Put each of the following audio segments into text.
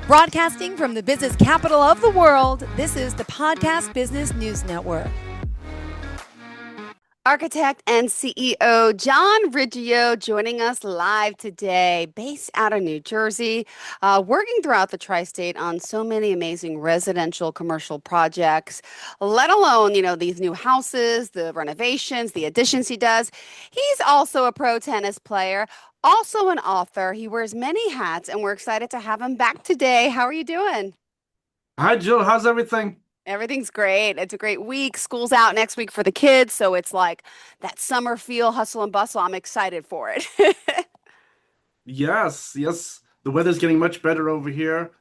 Broadcasting from the business capital of the world, this is the Podcast Business News Network. Architect and CEO John Riggio joining us live today, based out of New Jersey, working throughout the tri-state on so many amazing residential commercial projects, let alone, these new houses, the renovations, the additions he does. He's also a pro tennis player, also an author. He wears many hats, and we're excited to have him back today. How are you doing? Hi, Jill. How's everything? Everything's great. It's a great week. School's out next week for the kids, so it's like that summer feel, hustle and bustle. I'm excited for it. Yes, yes. The weather's getting much better over here.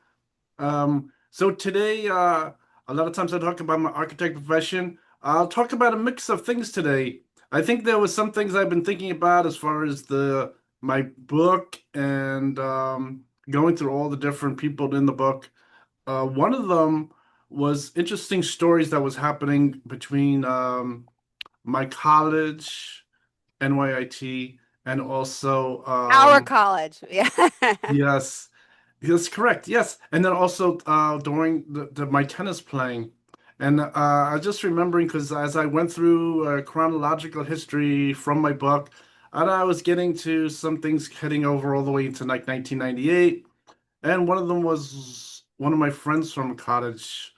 So today, a lot of times I talk about my architect profession. I'll talk about a mix of things today. I think there was some things I've been thinking about as far as the my book and going through all the different people in the book. One of them was interesting stories that was happening between my college, NYIT, and also Our college. Yeah. yes, that's correct. Yes, and then also during my tennis playing, and I was just remembering because as I went through chronological history from my book, and I was getting to some things heading over all the way into like 1998, and one of them was one of my friends from college,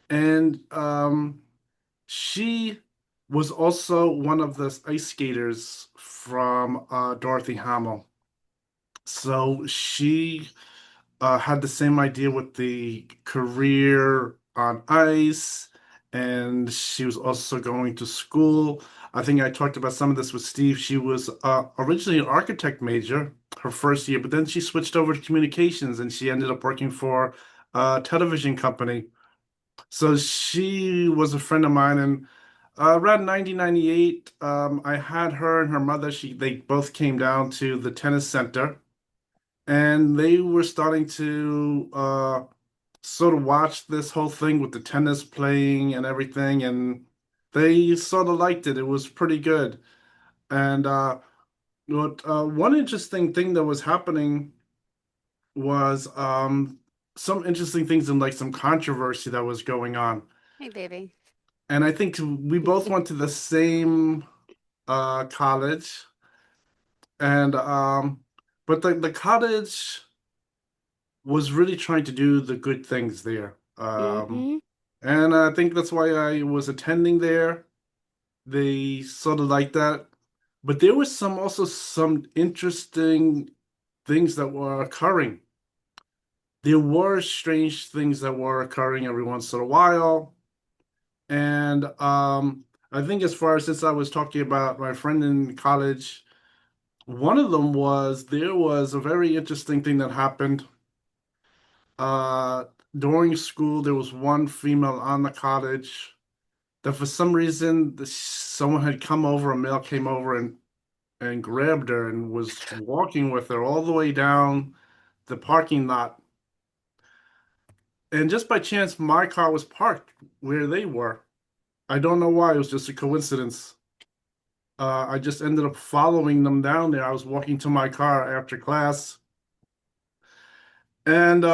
and she was also one of the ice skaters from Dorothy Hamill. So she had the same idea with the career on ice, and she was also going to school. I think I talked about some of this with Steve. She was originally an architect major her first year, but then she switched over to communications and she ended up working for a television company. So she was a friend of mine, and around 1998, I had her and her mother. They both came down to the tennis center, and they were starting to sort of watch this whole thing with the tennis playing and everything, and they sort of liked it. It was pretty good. And one interesting thing that was happening was some interesting things and like some controversy that was going on. Hey, baby. And I think we both went to the same college, and but the college was really trying to do the good things there. Hmm. And I think that's why I was attending there. They sort of like that. But there was some interesting things that were occurring. There were strange things that were occurring every once in a while. And I think as far as since I was talking about my friend in college, one of them was there was a very interesting thing that happened. Uh, During school, there was one female on the college that for some reason someone had come over, a male came over and grabbed her and was walking with her all the way down the parking lot. And just by chance, my car was parked where they were. I don't know why, it was just a coincidence. I just ended up following them down there. I was walking to my car after class, and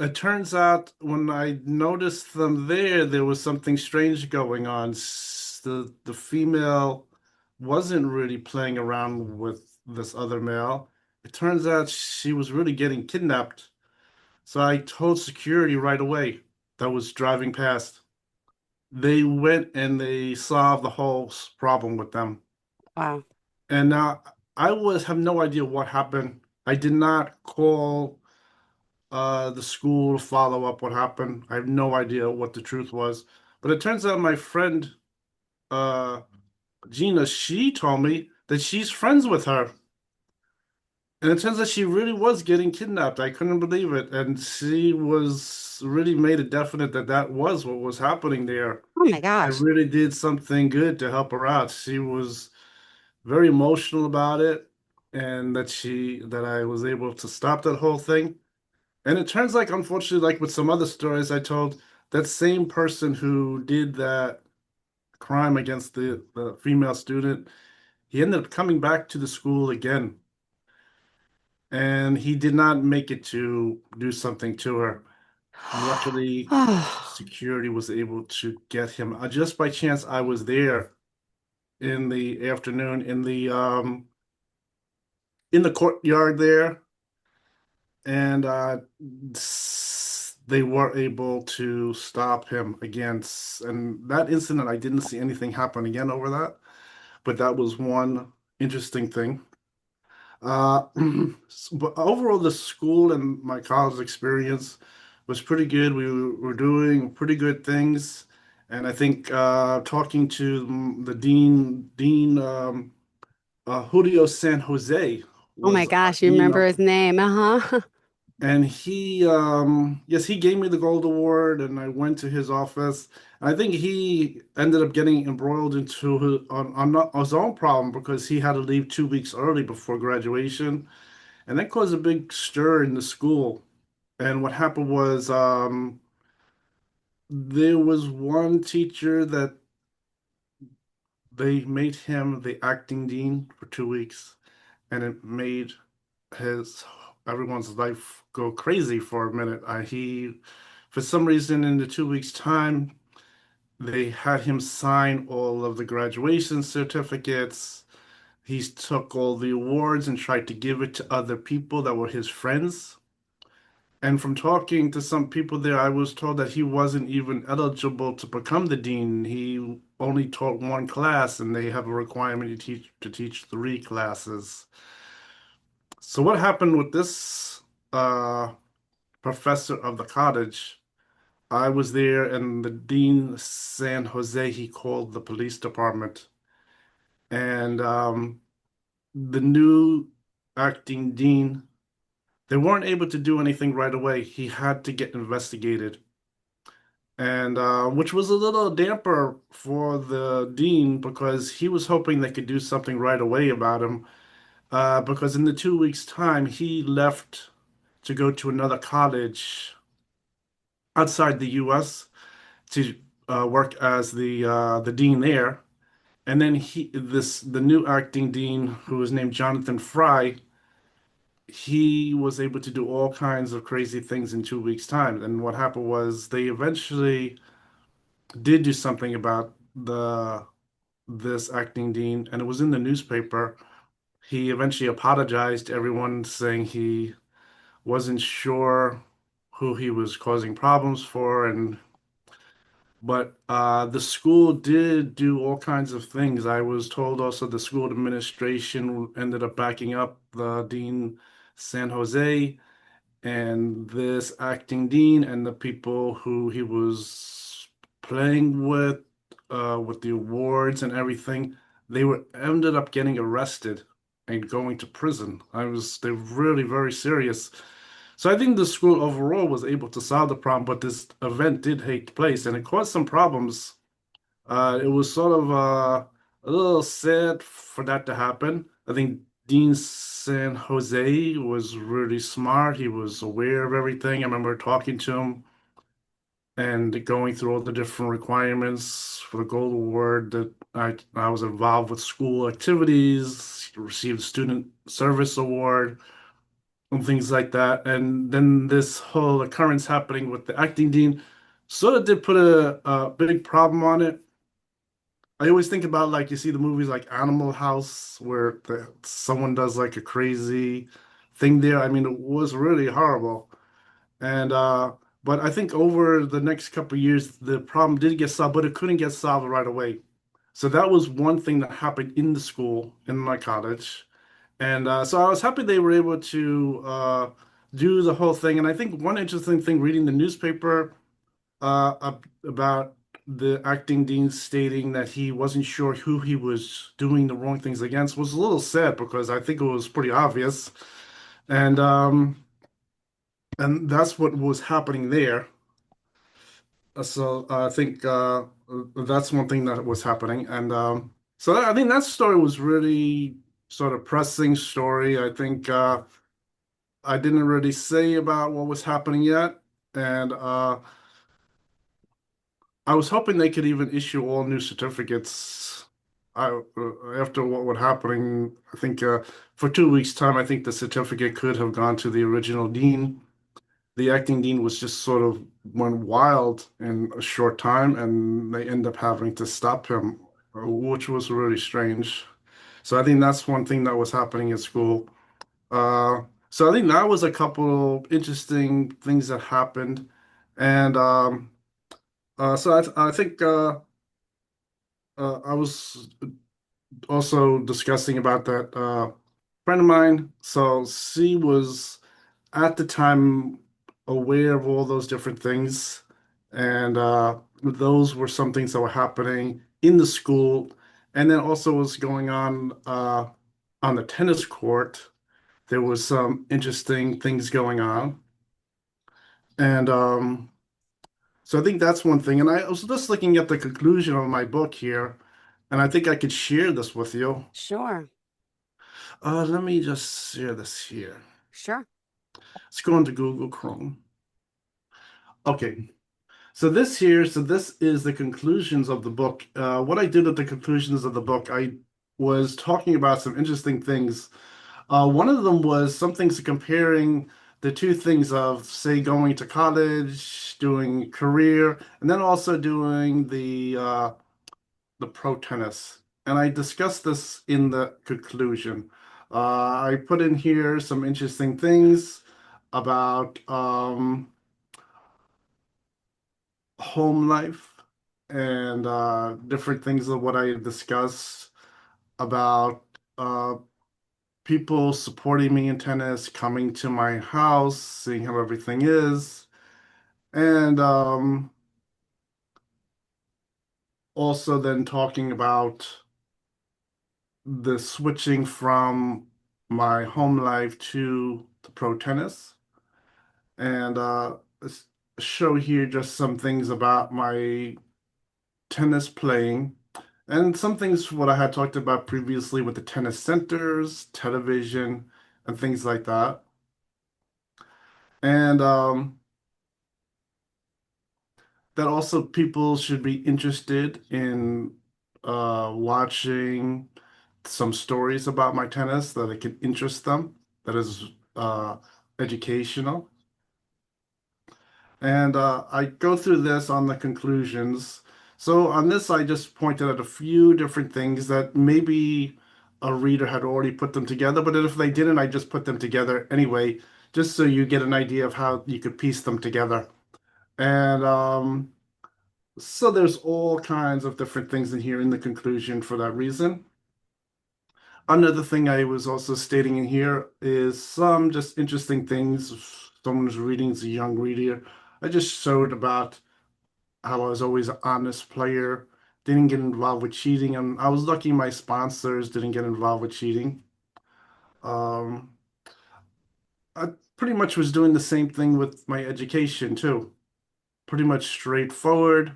it turns out when I noticed them there, there was something strange going on. The female wasn't really playing around with this other male. It turns out she was really getting kidnapped. So I told security right away that was driving past. They went and they solved the whole problem with them. Wow. And now I was have no idea what happened. I did not call the school to follow up what happened. I have no idea what the truth was. But it turns out my friend uh Gina, she told me that she's friends with her. And it turns out she really was getting kidnapped. I couldn't believe it. And she was really made it definite that that was what was happening there. Oh my I gosh. really did something good to help her out. She was very emotional about it, and that I was able to stop that whole thing. And it turns like, unfortunately, like with some other stories I told, that same person who did that crime against the female student, he ended up coming back to the school again. and he did not make it to do something to her. Luckily, Oh, security was able to get him. Just by chance, I was there in the afternoon in the courtyard there, and they were able to stop him again. And that incident, I didn't see anything happen again over that, but that was one interesting thing. Uh, but overall, the school and my college experience was pretty good. We were doing pretty good things, and I think talking to the Dean Julio San Jose oh my was gosh, you dean remember of, his name? Uh-huh. and he yes, he gave me the gold award, and I went to his office. I think he ended up getting embroiled into on his own problem because he had to leave 2 weeks early before graduation. And that caused a big stir in the school. And what happened was there was one teacher that they made him the acting dean for 2 weeks, and it made his everyone's life go crazy for a minute. For some reason, in the 2 weeks' time, they had him sign all of the graduation certificates. He took all the awards and tried to give it to other people that were his friends. And from talking to some people there, I was told that he wasn't even eligible to become the dean. He only taught one class, and they have a requirement to teach 3 classes. So what happened with this uh, professor of the college? I was there, and the dean San Jose, he called the police department, and the new acting dean, they weren't able to do anything right away. He had to get investigated. And which was a little damper for the dean because he was hoping they could do something right away about him. Because in the 2 weeks' time, he left to go to another college outside the U.S. to work as the dean there. And then the new acting dean, who was named Jonathan Fry, he was able to do all kinds of crazy things in 2 weeks' time. And what happened was they eventually did do something about the this acting dean, and it was in the newspaper. He eventually apologized to everyone, saying he wasn't sure who he was causing problems for, and but the school did do all kinds of things. I was told also the school administration ended up backing up the dean San Jose, and this acting dean and the people who he was playing with the awards and everything, they were ended up getting arrested and going to prison. They're really very serious. So I think the school overall was able to solve the problem, but this event did take place and it caused some problems. It was sort of a little sad for that to happen. I think Dean San Jose was really smart. He was aware of everything. I remember talking to him and going through all the different requirements for the gold award that I was involved with school activities, received a student service award and things like that. And then this whole occurrence happening with the acting dean sort of did put a big problem on it. I always think about like you see the movies like Animal House where someone does like a crazy thing there. I mean, it was really horrible. And but I think over the next couple of years the problem did get solved, but it couldn't get solved right away. So that was one thing that happened in the school in my college. And so I was happy they were able to do the whole thing. And I think one interesting thing reading the newspaper about the acting dean stating that he wasn't sure who he was doing the wrong things against was a little sad because I think it was pretty obvious. And that's what was happening there. So I think that's one thing that was happening. And I think that story was really sort of pressing story. I think I didn't really say about what was happening yet. And I was hoping they could even issue all new certificates. after what was happening, I think for 2 weeks' time, I think the certificate could have gone to the original dean. The acting dean was just sort of went wild in a short time, and they end up having to stop him, which was really strange. So I think that's one thing that was happening at school. Uh, so I think that was a couple interesting things that happened, and so I think I was also discussing about that friend of mine. So she was at the time aware of all those different things, and those were some things that were happening in the school, and then also was going on the tennis court. There was some interesting things going on, and so I think that's one thing. And I was just looking at the conclusion of my book here, and I think I could share this with you. Sure. Let me just share this here. Sure. Let's go into Google Chrome. Okay, so this is the conclusions of the book. What I did at the conclusions of the book, I was talking about some interesting things. One of them was some things comparing the two things of, say, going to college, doing career, and then also doing the pro tennis. And I discussed this in the conclusion. I put in here some interesting things about home life and different things of what I discussed about uh, people supporting me in tennis, coming to my house, seeing how everything is, and also then talking about the switching from my home life to the pro tennis, and show here just some things about my tennis playing and some things what I had talked about previously with the tennis centers, television, and things like that. And that also people should be interested in watching some stories about my tennis that it could interest them, that is uh, educational. And I go through this on the conclusions. So on this, I just pointed out a few different things that maybe a reader had already put them together, but if they didn't, I just put them together anyway, just so you get an idea of how you could piece them together. And so there's all kinds of different things in here in the conclusion for that reason. Another thing I was also stating in here is some just interesting things. If someone's reading as a young reader, I just showed about how I was always an honest player, didn't get involved with cheating, and I was lucky my sponsors didn't get involved with cheating. Um, I pretty much was doing the same thing with my education too. Pretty much straightforward.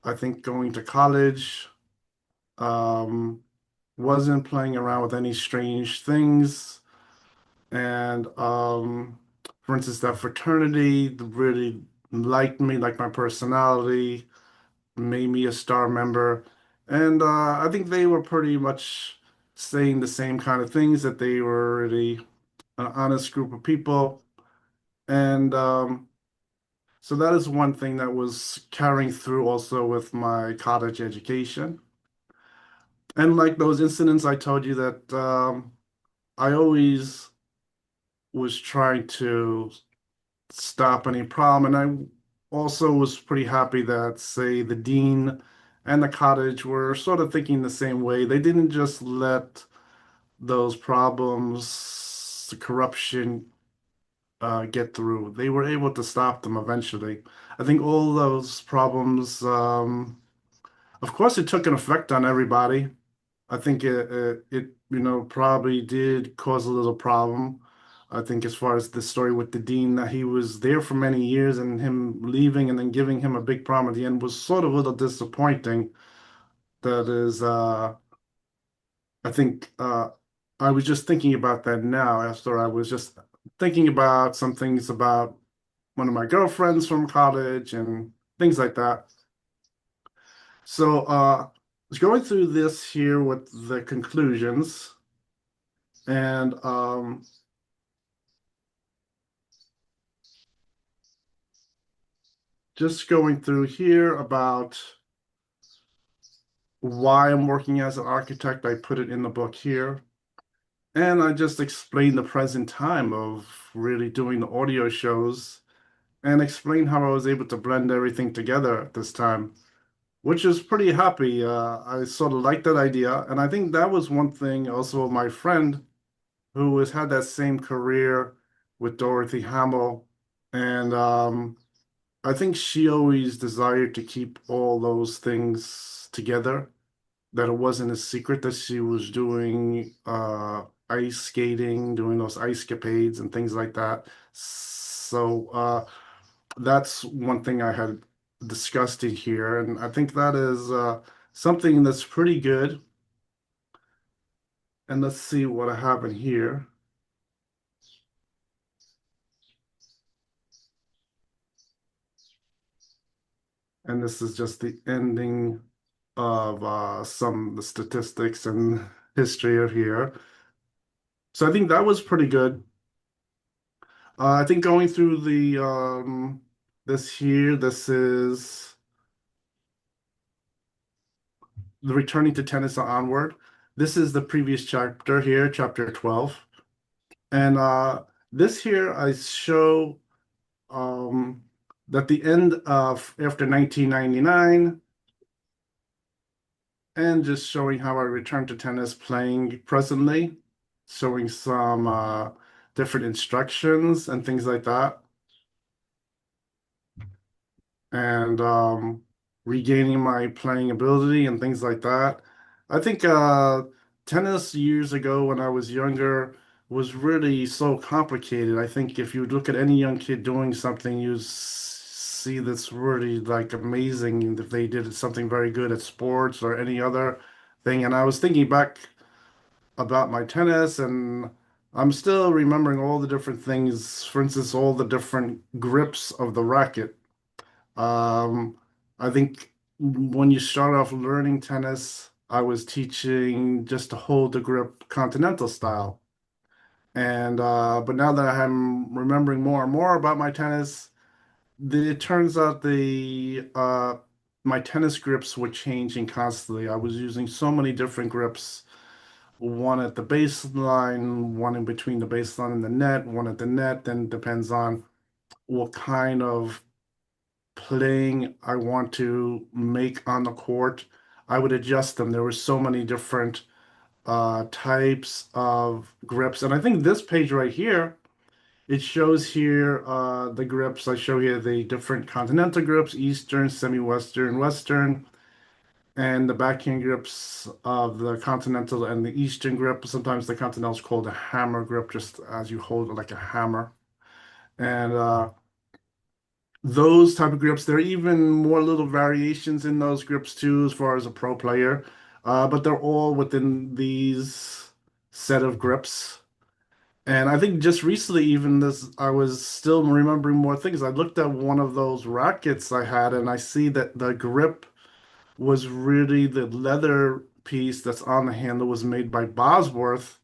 I think going to college, um, wasn't playing around with any strange things. And for instance, that fraternity really liked me, liked my personality, made me a star member. And I think they were pretty much saying the same kind of things that they were really an honest group of people. And so that is one thing that was carrying through also with my college education. And like those incidents I told you that I always was trying to stop any problem. And I also was pretty happy that, say, the dean and the cottage were sort of thinking the same way. They didn't just let those problems, the corruption, get through. They were able to stop them eventually. I think all those problems, of course, it took an effect on everybody. I think it probably did cause a little problem. I think as far as the story with the dean, that he was there for many years and him leaving and then giving him a big problem at the end was sort of a little disappointing. That is, I think I was just thinking about that now after I was just thinking about some things about one of my girlfriends from college and things like that. So was going through this here with the conclusions and just going through here about why I'm working as an architect. I put it in the book here. And I just explained the present time of really doing the audio shows and explain how I was able to blend everything together at this time, which is pretty happy. I sort of like that idea. And I think that was one thing also my friend who has had that same career with Dorothy Hamill. And I think she always desired to keep all those things together, that it wasn't a secret that she was doing ice skating, doing those ice capades and things like that. So that's one thing I had discussed in here, and I think that is something that's pretty good. And let's see what I have in here. And this is just the ending of some of the statistics and history of here. So I think that was pretty good. I think going through the this here, this is the returning to tennis onward. This is the previous chapter here, chapter 12. And this here I show that the end of after 1999 and just showing how I returned to tennis playing presently, showing some different instructions and things like that. And regaining my playing ability and things like that. I think tennis years ago when I was younger was really so complicated. I think if you look at any young kid doing something, see that's really like amazing if they did something very good at sports or any other thing. And I was thinking back about my tennis and I'm still remembering all the different things, for instance, all the different grips of the racket. um, I think when you start off learning tennis, I was teaching just to hold the grip continental style. And but now that I'm remembering more and more about my tennis, it turns out the my tennis grips were changing constantly. I was using so many different grips, one at the baseline, one in between the baseline and the net, one at the net, then depends on what kind of playing I want to make on the court, I would adjust them. There were so many different types of grips. And I think this page right here, it shows here the grips. I show here the different continental grips, Eastern, semi-Western, Western, and the backhand grips of the continental and the Eastern grip. Sometimes the continental is called a hammer grip, just as you hold it like a hammer. And those type of grips. There are even more little variations in those grips too, as far as a pro player. But they're all within these set of grips. And I think just recently, even this, I was still remembering more things. I looked at one of those rackets I had, and I see that the grip was really the leather piece that's on the handle was made by Bosworth.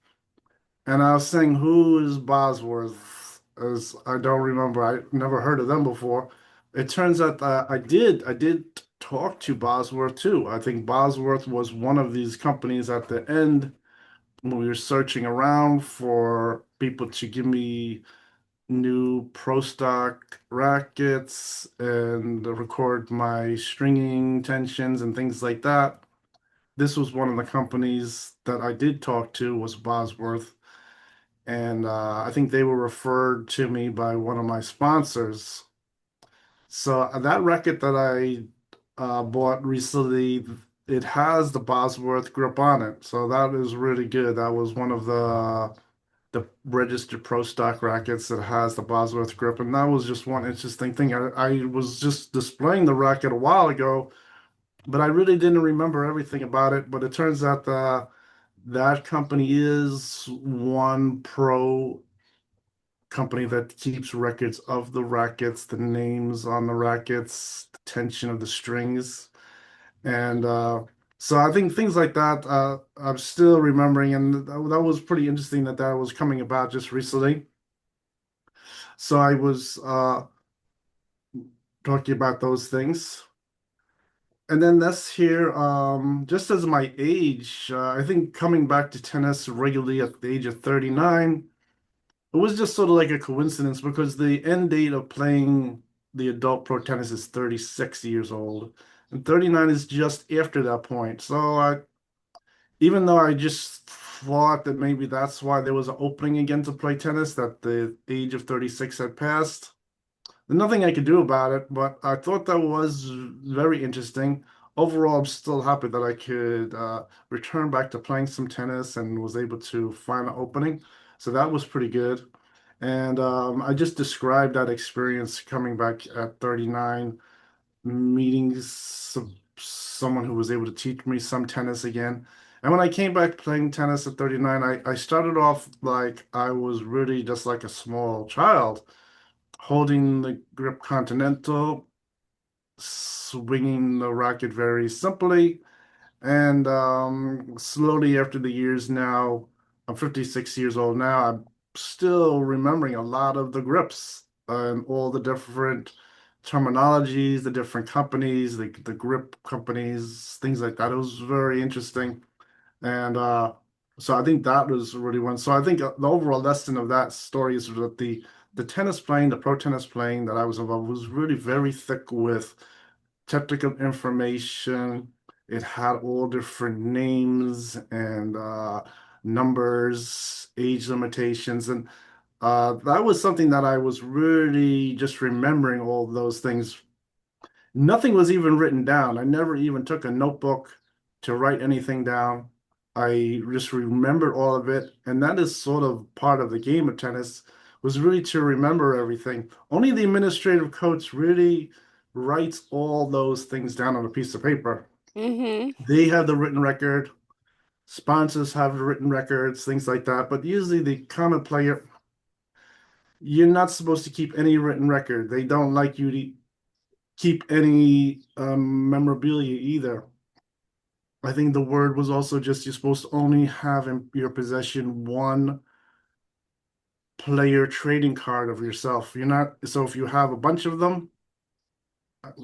And I was saying, who is Bosworth? As I don't remember, I never heard of them before. It turns out I did talk to Bosworth too. I think Bosworth was one of these companies at the end when we were searching around for people to give me new pro stock rackets and record my stringing tensions and things like that. This was one of the companies that I did talk to was Bosworth. And I think they were referred to me by one of my sponsors. So that racket that I bought recently, it has the Bosworth grip on it. So that is really good. That was one of the registered pro stock rackets that has the Bosworth grip, and that was just one interesting thing. I was just displaying the racket a while ago, but I really didn't remember everything about it. But it turns out that company is one pro company that keeps records of the rackets, the names on the rackets, the tension of the strings. And So I think things like that, I'm still remembering, and that was pretty interesting that that was coming about just recently. So I was talking about those things. And then this here, just as my age, I think coming back to tennis regularly at the age of 39, it was just sort of like a coincidence because the end date of playing the adult pro tennis is 36 years old, and 39 is just after that point. So even though I just thought that maybe that's why there was an opening again to play tennis, that the age of 36 had passed. There's nothing I could do about it, but I thought that was very interesting. Overall, I'm still happy that I could return back to playing some tennis and was able to find an opening. So that was pretty good. And I just described that experience coming back at 39, meeting someone who was able to teach me some tennis again. And when I came back playing tennis at 39, I started off like I was really just like a small child, holding the grip continental, swinging the racket very simply, and slowly after the years now, I'm 56 years old now, I'm still remembering a lot of the grips and all the different terminologies, the different companies, the grip companies, things like that. It was very interesting. And so I think that was really one. So I think the overall lesson of that story is that the tennis playing, the pro tennis playing that I was involved was really very thick with technical information. It had all different names and numbers, age limitations, and that was something that I was really just remembering all those things. Nothing was even written down. I never even took a notebook to write anything down. I just remembered all of it, and that is sort of part of the game of tennis, was really to remember everything. Only the administrative coach really writes all those things down on a piece of paper. Mm-hmm. They have the written record, sponsors have the written records, things like that. But usually the common player, you're not supposed to keep any written record. They don't like you to keep any memorabilia either. I think the word was also just you're supposed to only have in your possession one player trading card of yourself. You're not, so if you have a bunch of them,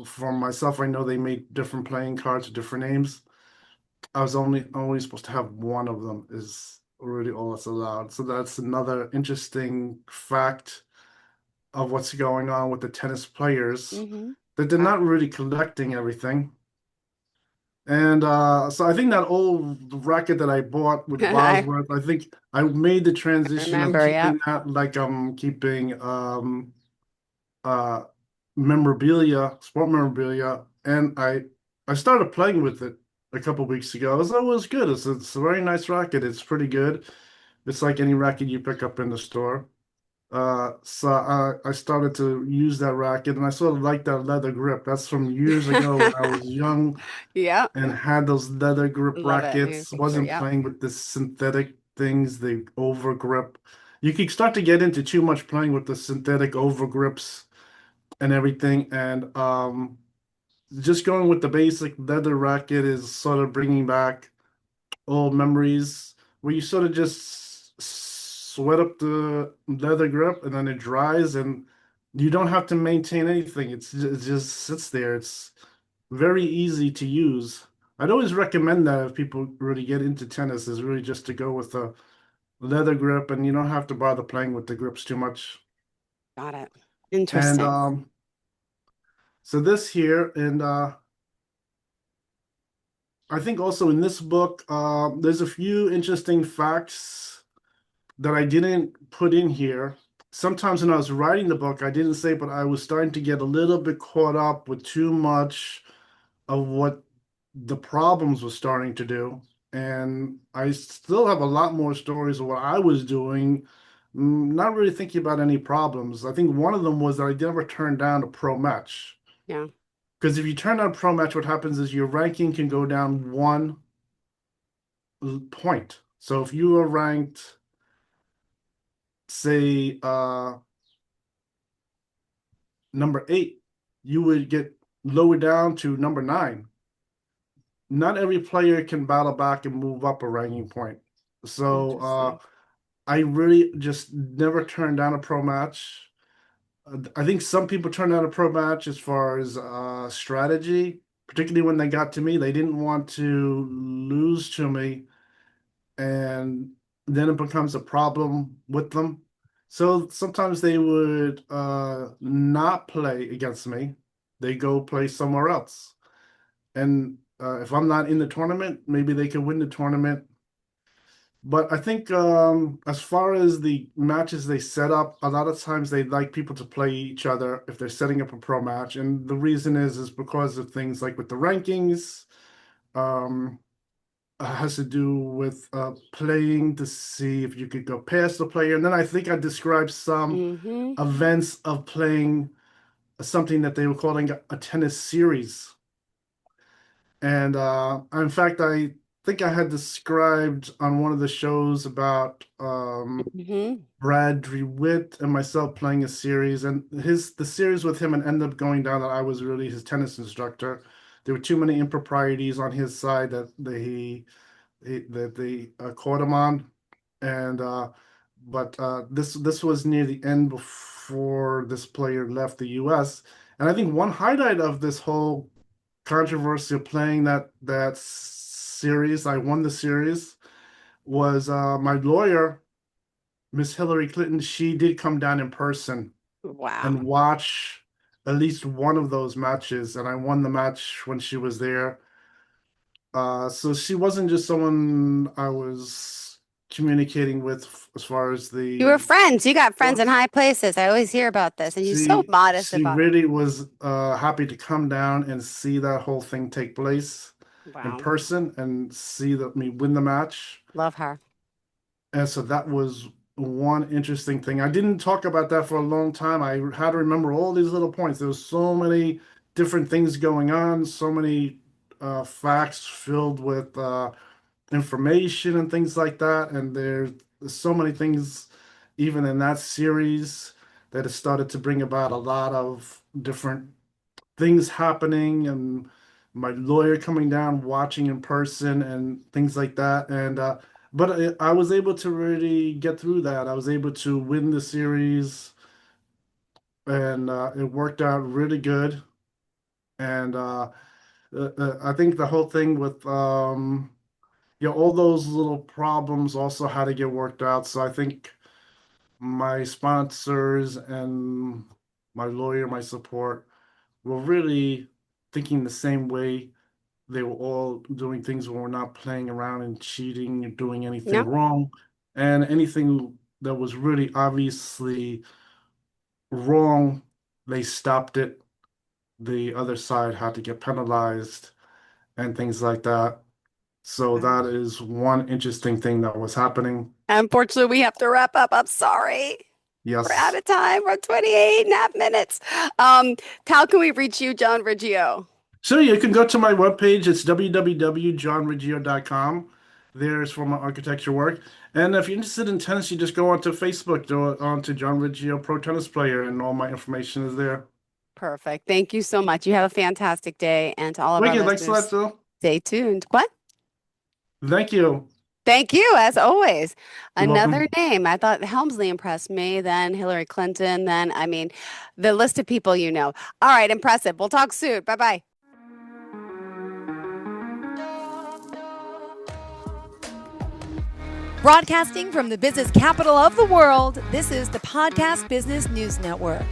for myself, I know they made different playing cards with different names. I was only supposed to have one of them is really all that's allowed. So that's another interesting fact of what's going on with the tennis players, Mm-hmm. that they're not really collecting everything. And so I think that old racket that I bought with I Bosworth, I think I made the transition of remember, keeping yep. that like I'm keeping uh memorabilia, sport memorabilia, and I started playing with it a couple weeks ago. It was good. It's a very nice racket. It's pretty good. It's like any racket you pick up in the store. So I started to use that racket, and I sort of like that leather grip. That's from years ago when I was young Yep. and had those leather grip Love it. New rackets. picture. Wasn't Yep. playing with the synthetic things, the over grip. You could start to get into too much playing with the synthetic over grips and everything. And just going with the basic leather racket is sort of bringing back old memories where you sort of just sweat up the leather grip and then it dries and you don't have to maintain anything. It just sits there. It's very easy to use. I'd always recommend that if people really get into tennis is really just to go with a leather grip and you don't have to bother playing with the grips too much. Got it. And Interesting. so this here and I think also in this book there's a few interesting facts that I didn't put in here. Sometimes when I was writing the book, I didn't say, but I was starting to get a little bit caught up with too much of what the problems were starting to do. And I still have a lot more stories of what I was doing, not really thinking about any problems. I think one of them was that I never turned down a pro match. Yeah. Because if you turn down a pro match, what happens is your ranking can go down one point. So if you are ranked, say, number 8, you would get lowered down to number 9. not every player can battle back and move up a ranking point. So Interesting. I really just never turned down a pro match. I think some people turned down a pro match as far as strategy, particularly when they got to me. They didn't want to lose to me, and then it becomes a problem with them. So sometimes they would not play against me. They go play somewhere else. And if I'm not in the tournament, maybe they could win the tournament. But I think as far as the matches they set up, a lot of times they like people to play each other if they're setting up a pro match. And the reason is because of things like with the rankings, um, has to do with playing to see if you could go past the player. And then I think I described some Mm-hmm. events of playing something that they were calling a tennis series. And in fact, I think I had described on one of the shows about Mm-hmm. Brad DeWitt and myself playing a series, and the series with him and ended up going down that I was really his tennis instructor. There were too many improprieties on his side that they caught him on, and but this was near the end before this player left the U.S. And I think one highlight of this whole controversy of playing that series, I won the series, was my lawyer, Miss Hillary Clinton. She did come down in person Wow. and watch at least one of those matches, and I won the match when she was there. So she wasn't just someone I was communicating with as far as You were the friends. You got friends in sports. high places. I always hear about this, and you're so modest She about it. really was happy to come down and see that whole thing take place in Wow. person and see me win the match. Love her. And so that was one interesting thing. I didn't talk about that for a long time. I had to remember all these little points. There was so many different things going on, so many facts filled with information and things like that. And there's so many things, even in that series, that has started to bring about a lot of different things happening, and my lawyer coming down, watching in person, and things like that. And but I was able to really get through that. I was able to win the series, and it worked out really good. And I think the whole thing with all those little problems also had to get worked out. So I think my sponsors and my lawyer, my support, were really thinking the same way. They were all doing things where we're not playing around and cheating and doing anything No, wrong. And anything that was really obviously wrong, they stopped it. The other side had to get penalized and things like that. So wow. that is one interesting thing that was happening. Unfortunately, we have to wrap up. I'm sorry. We're out Yes. of time. We're 28 and a half minutes. Um, how can we reach you, John Riggio? So you can go to my webpage. It's www.johnriggio.com. There's for my architecture work. And if you're interested in tennis, you just go onto Facebook, go onto John Riggio Pro Tennis Player, and all my information is there. Perfect. Thank you so much. You have a fantastic day. And to all of our Wicked, thanks a lot, listeners, Phil. stay tuned. What? Thank you. Thank you, as always. You're Another welcome. name. I thought Helmsley impressed me, then Hillary Clinton, then, I mean, the list of people you know. All right, impressive. We'll talk soon. Bye bye. Broadcasting from the business capital of the world, this is the Podcast Business News Network.